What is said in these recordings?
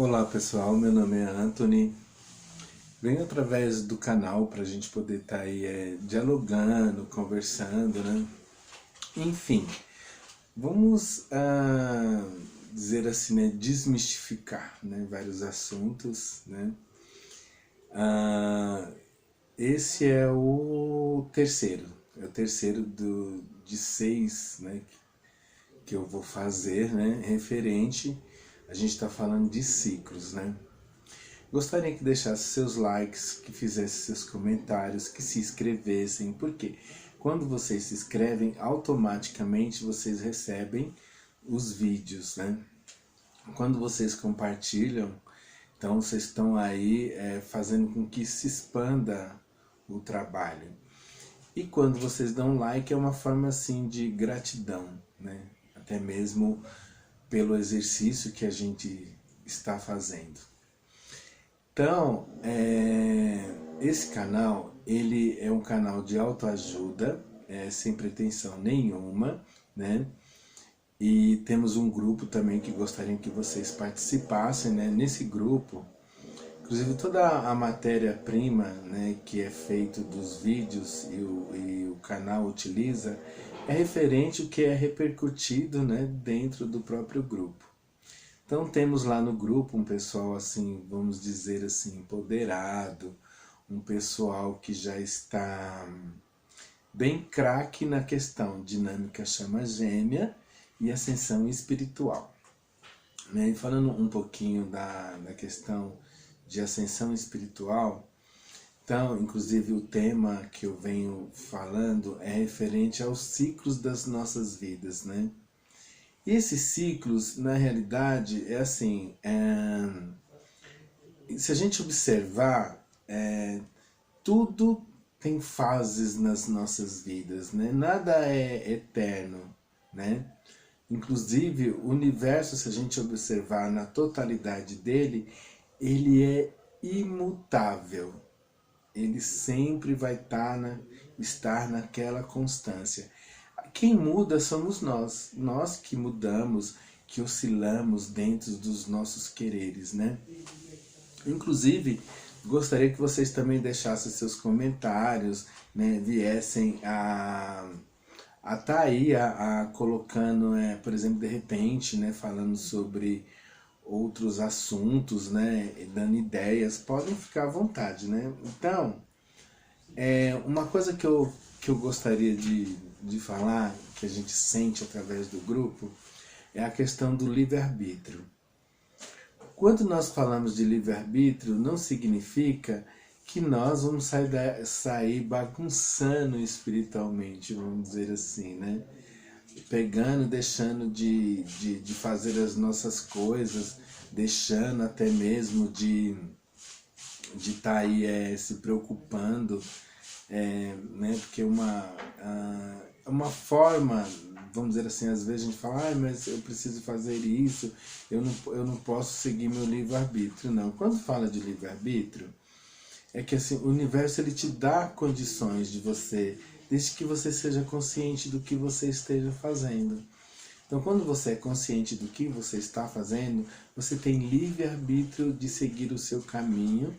Olá pessoal, meu nome é Anthony. Venho através do canal para a gente poder estar aí dialogando, conversando, né? Enfim, vamos dizer assim, né, desmistificar, né, vários assuntos, né? Esse é o terceiro de 6, né, que eu vou fazer, né, referente, a gente está falando de ciclos, né? Gostaria que deixasse seus likes, que fizesse seus comentários, que se inscrevessem, porque quando vocês se inscrevem, automaticamente vocês recebem os vídeos, né? Quando vocês compartilham, então vocês estão aí fazendo com que se expanda o trabalho. E quando vocês dão like é uma forma assim de gratidão, né? Até mesmo pelo exercício que a gente está fazendo. Então, esse canal, ele é um canal de autoajuda, sem pretensão nenhuma, né? E temos um grupo também que gostaria que vocês participassem, né? Nesse grupo, inclusive toda a matéria-prima, né, que é feito dos vídeos e o canal utiliza, é referente ao que é repercutido, né, dentro do próprio grupo. Então temos lá no grupo um pessoal assim, vamos dizer assim, empoderado, um pessoal que já está bem craque na questão dinâmica chama gêmea e ascensão espiritual. E falando um pouquinho da questão de ascensão espiritual, então, inclusive o tema que eu venho falando é referente aos ciclos das nossas vidas, né? E esses ciclos, na realidade, é assim, se a gente observar, tudo tem fases nas nossas vidas, né? Nada é eterno, né? Inclusive, o universo, se a gente observar na totalidade dele, ele é imutável. Ele sempre vai estar naquela constância. Quem muda somos nós que mudamos, que oscilamos dentro dos nossos quereres, né? Inclusive, gostaria que vocês também deixassem seus comentários, né? Viessem a tá aí colocando, por exemplo, de repente, né? Falando sobre outros assuntos, né? Dando ideias, podem ficar à vontade, né? Então, uma coisa que eu gostaria de falar, que a gente sente através do grupo, é a questão do livre-arbítrio. Quando nós falamos de livre-arbítrio, não significa que nós vamos sair bagunçando espiritualmente, vamos dizer assim, né? Pegando, deixando de fazer as nossas coisas, deixando até mesmo de estar aí se preocupando, né? Porque uma forma, vamos dizer assim, às vezes a gente fala, mas eu preciso fazer isso, eu não posso seguir meu livre-arbítrio. Não, quando fala de livre-arbítrio, é que assim, o universo ele te dá condições de você, desde que você seja consciente do que você esteja fazendo. Então, quando você é consciente do que você está fazendo, você tem livre-arbítrio de seguir o seu caminho,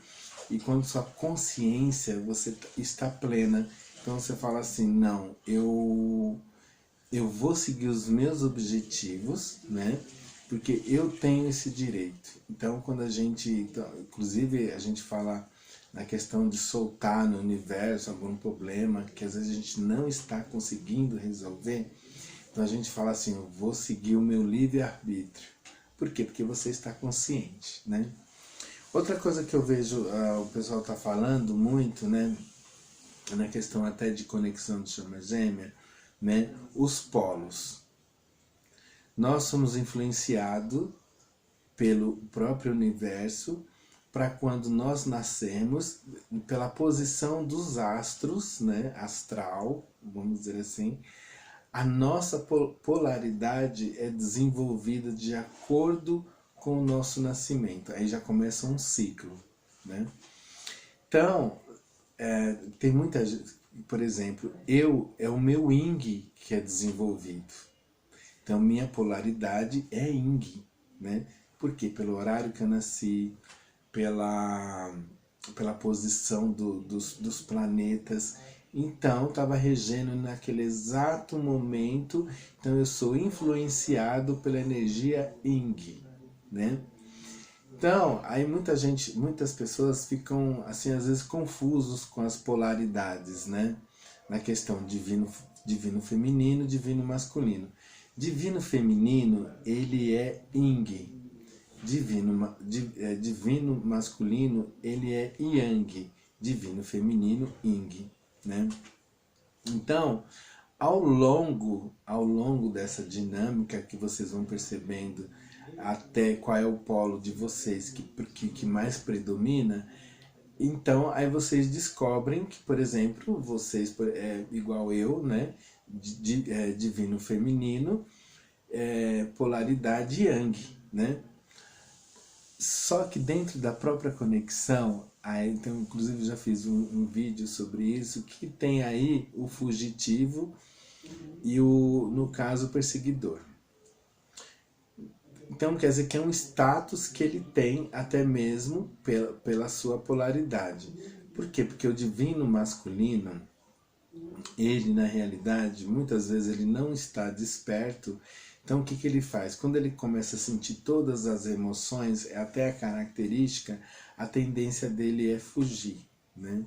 e quando sua consciência você está plena, então você fala assim, não, eu vou seguir os meus objetivos, né? Porque eu tenho esse direito. Então, quando a gente, inclusive a gente fala na questão de soltar no universo algum problema que às vezes a gente não está conseguindo resolver, então a gente fala assim, eu vou seguir o meu livre-arbítrio. Por quê? Porque você está consciente, né? Outra coisa que eu vejo o pessoal está falando muito, né, na questão até de conexão de chama gêmea, né, os polos. Nós somos influenciados pelo próprio universo para quando nós nascemos, pela posição dos astros, né, astral, vamos dizer assim, a nossa polaridade é desenvolvida de acordo com o nosso nascimento. Aí já começa um ciclo, né? Então, tem muita gente, por exemplo, é o meu yin que é desenvolvido. Então, minha polaridade é yin, né? Por quê? Pelo horário que eu nasci, pela posição dos planetas. Então, estava regendo naquele exato momento. Então, eu sou influenciado pela energia Yin, né? Então, aí muitas pessoas ficam, assim, às vezes confusos com as polaridades, né? Na questão divino feminino, divino masculino. Divino feminino, ele é Yin. Divino masculino, ele é Yang. Divino feminino, Yin, né? Então, ao longo dessa dinâmica que vocês vão percebendo até qual é o polo de vocês que mais predomina, então aí vocês descobrem que, por exemplo, vocês, igual eu, né, divino feminino, polaridade Yang, né? Só que dentro da própria conexão, aí, então, inclusive já fiz um vídeo sobre isso, que tem aí o fugitivo e no caso, o perseguidor. Então quer dizer que é um status que ele tem até mesmo pela sua polaridade. Por quê? Porque o divino masculino, ele na realidade, muitas vezes ele não está desperto. Então o que ele faz? Quando ele começa a sentir todas as emoções, até a característica, a tendência dele é fugir, né?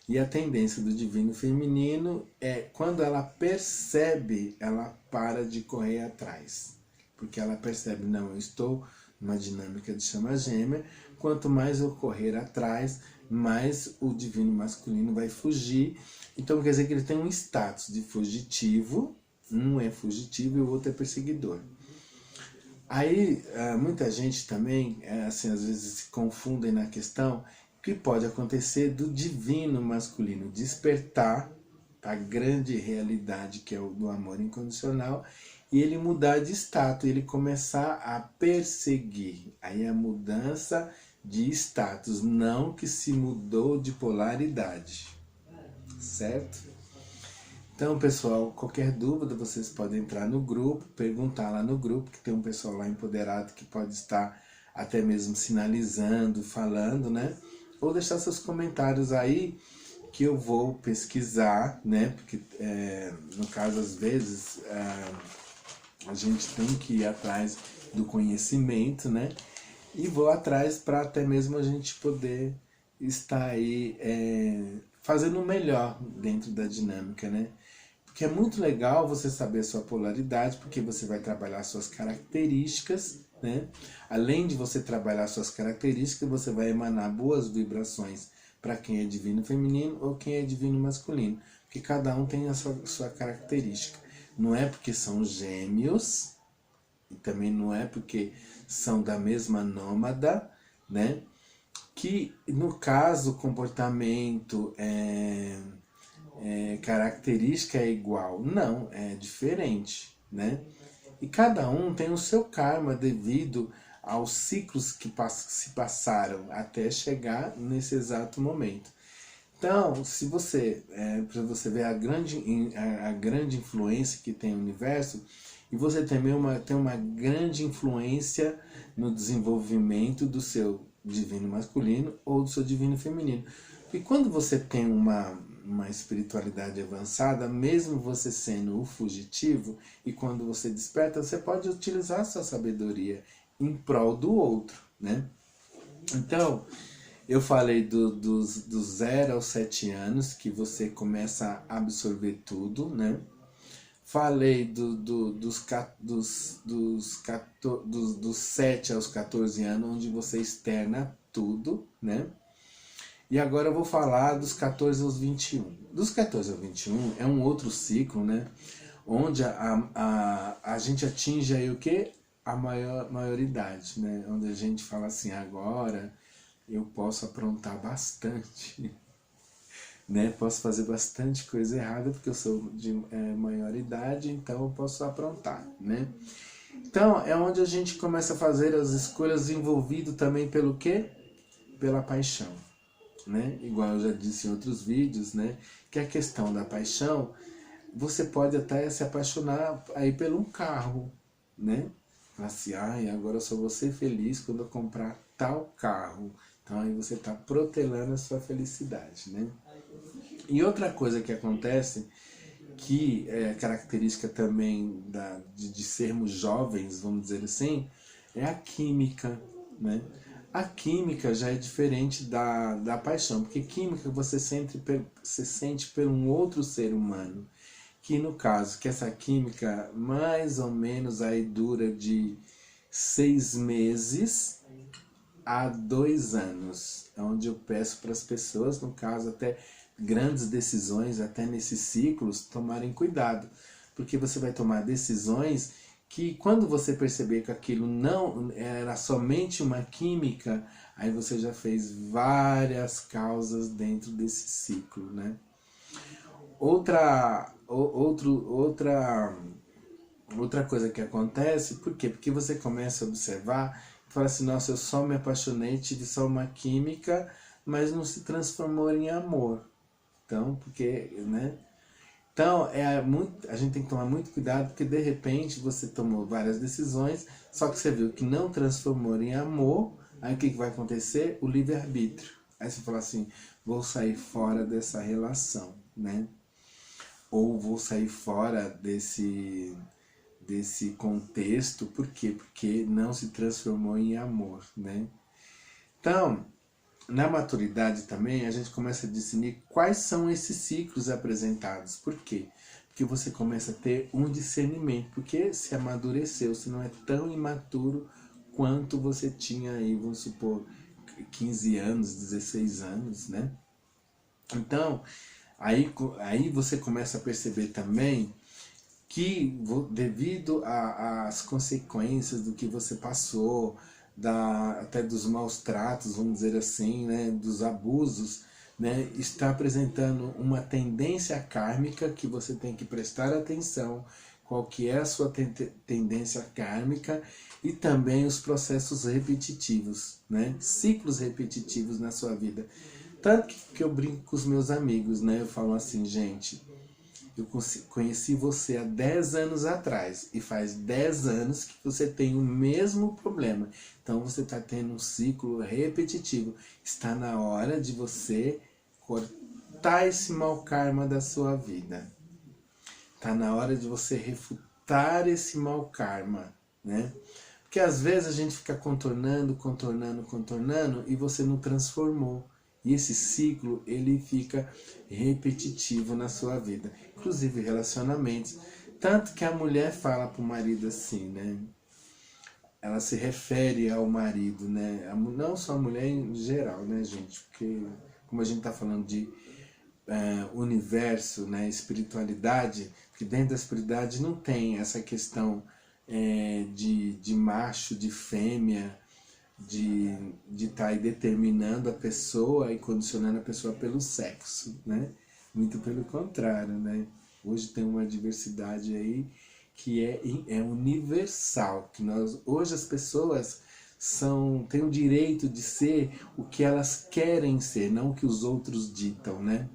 E a tendência do divino feminino é, quando ela percebe, ela para de correr atrás. Porque ela percebe, não, eu estou numa dinâmica de chama gêmea, quanto mais eu correr atrás, mais o divino masculino vai fugir. Então quer dizer que ele tem um status de fugitivo, um é fugitivo e o outro é perseguidor. Aí muita gente também, assim, às vezes se confundem na questão que pode acontecer do divino masculino despertar a grande realidade que é o do amor incondicional e ele mudar de status, ele começar a perseguir. Aí a mudança de status, não que se mudou de polaridade, certo? Então, pessoal, qualquer dúvida vocês podem entrar no grupo, perguntar lá no grupo, que tem um pessoal lá empoderado que pode estar até mesmo sinalizando, falando, né? Ou deixar seus comentários aí, que eu vou pesquisar, né? Porque, no caso, às vezes, a gente tem que ir atrás do conhecimento, né? E vou atrás para até mesmo a gente poder estar aí fazendo o melhor dentro da dinâmica, né? Porque é muito legal você saber a sua polaridade, porque você vai trabalhar suas características, né? Além de você trabalhar suas características, você vai emanar boas vibrações para quem é divino feminino ou quem é divino masculino, porque cada um tem a sua característica. Não é porque são gêmeos, e também não é porque são da mesma nômada, né? Que no caso o comportamento característica é igual. Não, é diferente, né? E cada um tem o seu karma devido aos ciclos que se passaram até chegar nesse exato momento. Então, se você, para você ver a grande influência que tem o universo, e você também tem uma grande influência no desenvolvimento do seu divino masculino ou do seu divino feminino. E quando você tem uma espiritualidade avançada, mesmo você sendo o fugitivo, e quando você desperta, você pode utilizar a sua sabedoria em prol do outro, né? Então, eu falei do 0 aos 7 anos, que você começa a absorver tudo, né? Falei dos 7 aos 14 anos, onde você externa tudo, né? E agora eu vou falar dos 14 aos 21. Dos 14 aos 21 é um outro ciclo, né? Onde a gente atinge aí o quê? A maioridade, né? Onde a gente fala assim, agora eu posso aprontar bastante, né? Posso fazer bastante coisa errada, porque eu sou de maioridade, então eu posso aprontar, né? Então, é onde a gente começa a fazer as escolhas envolvido também pelo quê? Pela paixão, né? Igual eu já disse em outros vídeos, né? Que a questão da paixão, você pode até se apaixonar aí por um carro, né? Fala assim, ai, agora eu só vou ser feliz quando eu comprar tal carro. Então aí você está protelando a sua felicidade, né? E outra coisa que acontece, que é característica também de sermos jovens, vamos dizer assim, é a química, né? A química já é diferente da paixão, porque química você sente por um outro ser humano, que no caso, que essa química mais ou menos aí dura de 6 meses a 2 anos, onde eu peço para as pessoas, no caso até grandes decisões, até nesses ciclos, tomarem cuidado, porque você vai tomar decisões que quando você perceber que aquilo não era somente uma química, aí você já fez várias causas dentro desse ciclo, né? Outra coisa que acontece, por quê? Porque você começa a observar e fala assim, nossa, eu só me apaixonei, tive só uma química, mas não se transformou em amor. Então, porque, né? Então, a gente tem que tomar muito cuidado, porque de repente você tomou várias decisões, só que você viu que não transformou em amor, aí o que vai acontecer? O livre-arbítrio. Aí você fala assim, vou sair fora dessa relação, né? Ou vou sair fora desse contexto, por quê? Porque não se transformou em amor, né? Então, na maturidade também, a gente começa a discernir quais são esses ciclos apresentados. Por quê? Porque você começa a ter um discernimento, porque se amadureceu, você não é tão imaturo quanto você tinha aí, vamos supor, 15 anos, 16 anos, né? Então, aí você começa a perceber também que devido às consequências do que você passou, até dos maus tratos, vamos dizer assim, né, dos abusos, né, está apresentando uma tendência kármica que você tem que prestar atenção, qual que é a sua tendência kármica e também os processos repetitivos, né, ciclos repetitivos na sua vida. Tanto que eu brinco com os meus amigos, né, eu falo assim, gente, eu conheci você há 10 anos atrás e faz 10 anos que você tem o mesmo problema. Então você está tendo um ciclo repetitivo. Está na hora de você cortar esse mau karma da sua vida. Está na hora de você refutar esse mau karma, né? Porque às vezes a gente fica contornando e você não transformou. E esse ciclo, ele fica repetitivo na sua vida. Inclusive relacionamentos. Tanto que a mulher fala para o marido assim, né? Ela se refere ao marido, né? Não só a mulher em geral, né, gente? Porque como a gente está falando de universo, né, espiritualidade, que dentro da espiritualidade não tem essa questão de macho, de fêmea, de estar aí determinando a pessoa e condicionando a pessoa pelo sexo, né? Muito pelo contrário, né? Hoje tem uma diversidade aí que é universal, que hoje as pessoas têm o direito de ser o que elas querem ser, não o que os outros ditam, né?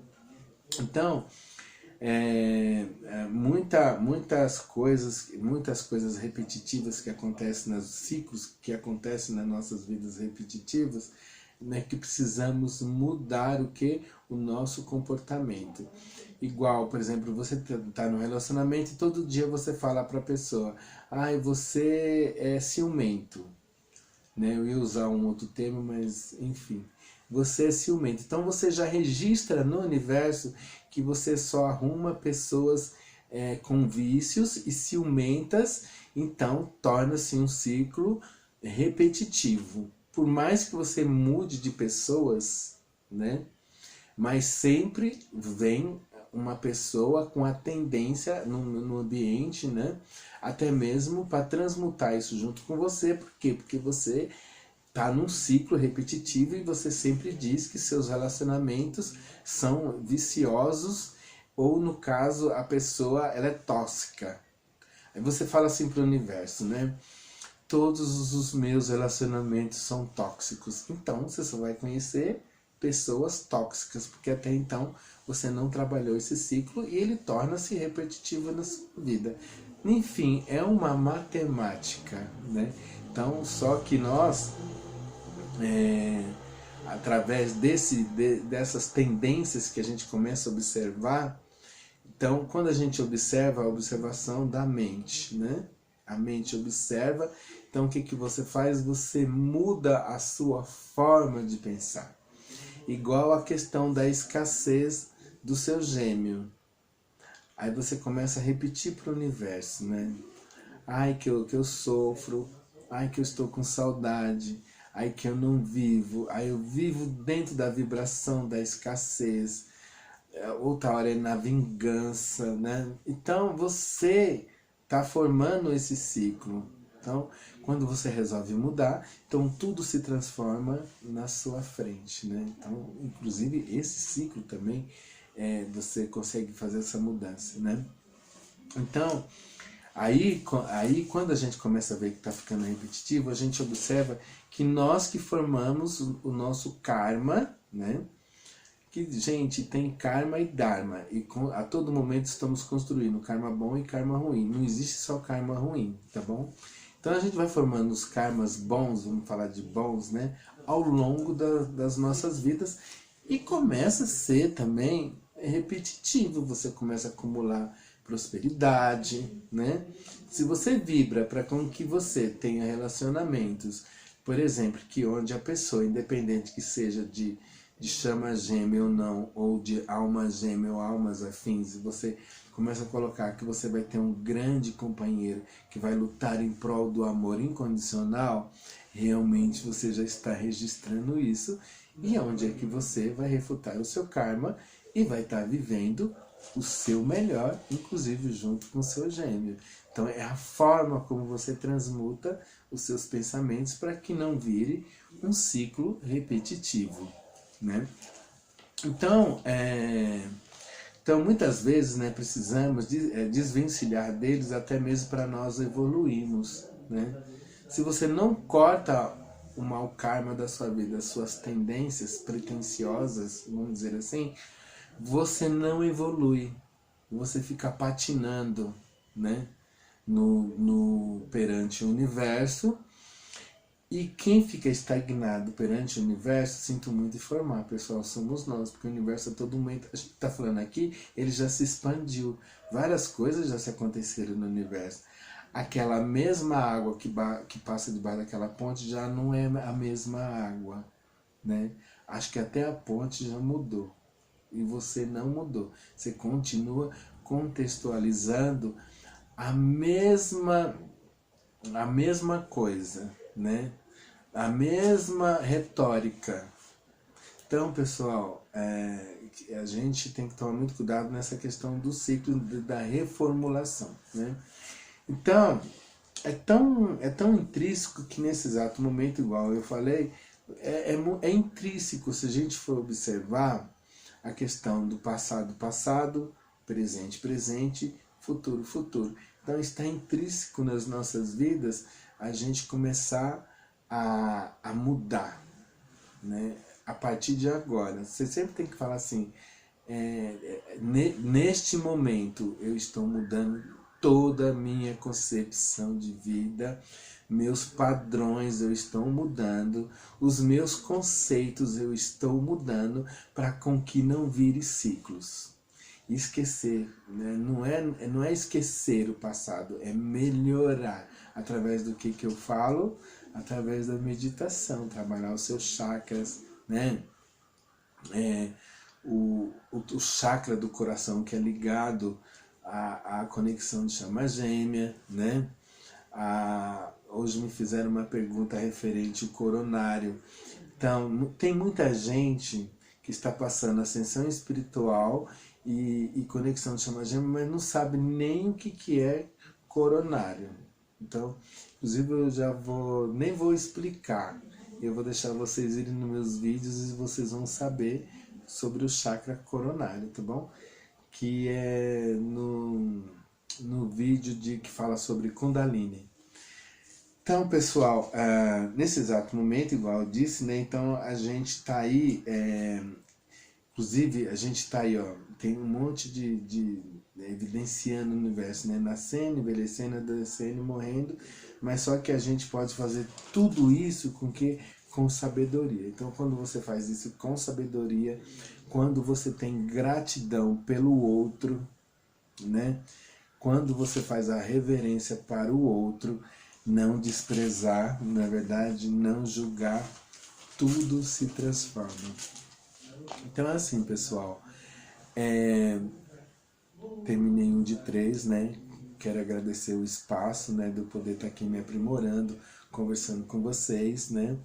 Então, muitas coisas repetitivas que acontecem nos ciclos, que acontecem nas nossas vidas repetitivas, né, que precisamos mudar o nosso comportamento. Igual, por exemplo, você está no relacionamento e todo dia você fala para a pessoa, ai, você é ciumento, né? Eu ia usar um outro termo, mas enfim, você é ciumento. Então você já registra no universo que você só arruma pessoas com vícios e ciumentas, então torna-se um ciclo repetitivo. Por mais que você mude de pessoas, né? Mas sempre vem uma pessoa com a tendência no ambiente, né? Até mesmo para transmutar isso junto com você. Por quê? Porque você está num ciclo repetitivo e você sempre diz que seus relacionamentos são viciosos ou, no caso, a pessoa ela é tóxica. Aí você fala assim para o universo, né? Todos os meus relacionamentos são tóxicos. Então você só vai conhecer pessoas tóxicas, porque até então você não trabalhou esse ciclo e ele torna-se repetitivo na sua vida. Enfim, é uma matemática, né? Então, só que nós, através dessas tendências que a gente começa a observar, então, quando a gente observa, a observação da mente, né? A mente observa, então o que, que você faz? Você muda a sua forma de pensar. Igual a questão da escassez do seu gêmeo. Aí você começa a repetir para o universo, né? Ai, que eu sofro, ai, que eu estou com saudade, ai, que eu não vivo, ai, eu vivo dentro da vibração da escassez, outra hora é na vingança, né? Então você está formando esse ciclo. Então, quando você resolve mudar, então tudo se transforma na sua frente, né? Então, inclusive esse ciclo também você consegue fazer essa mudança, né? Então, aí quando a gente começa a ver que está ficando repetitivo, a gente observa que nós que formamos o nosso karma, né? Que, gente, tem karma e dharma, e a todo momento estamos construindo karma bom e karma ruim, não existe só karma ruim, tá bom? Então a gente vai formando os karmas bons, vamos falar de bons, né, ao longo das nossas vidas, e começa a ser também repetitivo, você começa a acumular prosperidade, né? Se você vibra para com que você tenha relacionamentos, por exemplo, que onde a pessoa, independente que seja de chama gêmea ou não, ou de alma gêmea ou almas afins, você começa a colocar que você vai ter um grande companheiro que vai lutar em prol do amor incondicional, realmente você já está registrando isso, e onde é que você vai refutar o seu karma e vai estar vivendo o seu melhor, inclusive junto com o seu gêmeo. Então é a forma como você transmuta os seus pensamentos para que não vire um ciclo repetitivo, né? Então, muitas vezes, né, precisamos desvencilhar deles até mesmo para nós evoluirmos, né? Se você não corta o mau karma da sua vida, as suas tendências pretensiosas, vamos dizer assim, você não evolui, você fica patinando, né, perante o universo. E quem fica estagnado perante o universo, sinto muito informar, pessoal, somos nós, porque o universo a todo momento, a gente está falando aqui, ele já se expandiu, várias coisas já se aconteceram no universo. Aquela mesma água que passa debaixo daquela ponte já não é a mesma água, né? Acho que até a ponte já mudou, e você não mudou, você continua contextualizando a mesma coisa, né? A mesma retórica. Então, pessoal, a gente tem que tomar muito cuidado nessa questão do ciclo da reformulação, né? Então, é tão intrínseco que nesse exato momento, igual eu falei, é intrínseco se a gente for observar a questão do passado, passado, presente, presente, futuro, futuro. Então está intrínseco nas nossas vidas a gente começar a mudar, né? A partir de agora. Você sempre tem que falar assim, neste momento eu estou mudando toda a minha concepção de vida, meus padrões eu estou mudando, os meus conceitos eu estou mudando para com que não vire ciclos. Esquecer, né? Não é esquecer o passado, é melhorar. Através do que eu falo? Através da meditação, trabalhar os seus chakras, né? O chakra do coração que é ligado à conexão de chama gêmea, né? Hoje me fizeram uma pergunta referente ao coronário. Então, tem muita gente que está passando ascensão espiritual e conexão de chama gêmea, mas não sabe nem o que é coronário. Então, inclusive eu nem vou explicar, eu vou deixar vocês irem nos meus vídeos e vocês vão saber sobre o chakra coronário, tá bom? Que é no vídeo que fala sobre Kundalini. Então, pessoal, nesse exato momento, igual eu disse, né? Então a gente está aí, inclusive a gente está aí, ó, tem um monte evidenciando o universo, né? Nascendo, envelhecendo, adolescendo, morrendo, mas só que a gente pode fazer tudo isso com sabedoria. Então, quando você faz isso com sabedoria, quando você tem gratidão pelo outro, né? Quando você faz a reverência para o outro, não desprezar, na verdade, não julgar, tudo se transforma. Então, assim, pessoal, terminei um de 3, né? Quero agradecer o espaço, né, de eu poder estar aqui me aprimorando, conversando com vocês, né?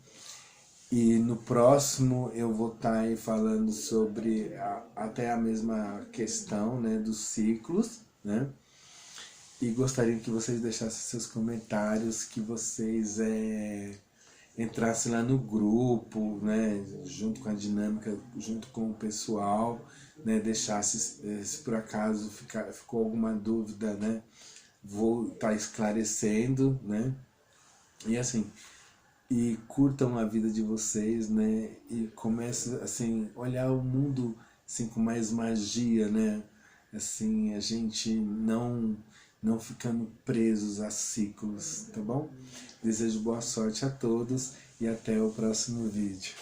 E no próximo eu vou estar aí falando sobre até a mesma questão, né, dos ciclos, né? E gostaria que vocês deixassem seus comentários, que vocês entrassem lá no grupo, né, junto com a dinâmica, junto com o pessoal, né, deixasse, se por acaso ficou alguma dúvida, né, vou estar esclarecendo, né, e assim, e curtam a vida de vocês, né, e comecem, assim, olhar o mundo, assim, com mais magia, né, assim, a gente não ficando presos a ciclos, tá bom? Desejo boa sorte a todos e até o próximo vídeo.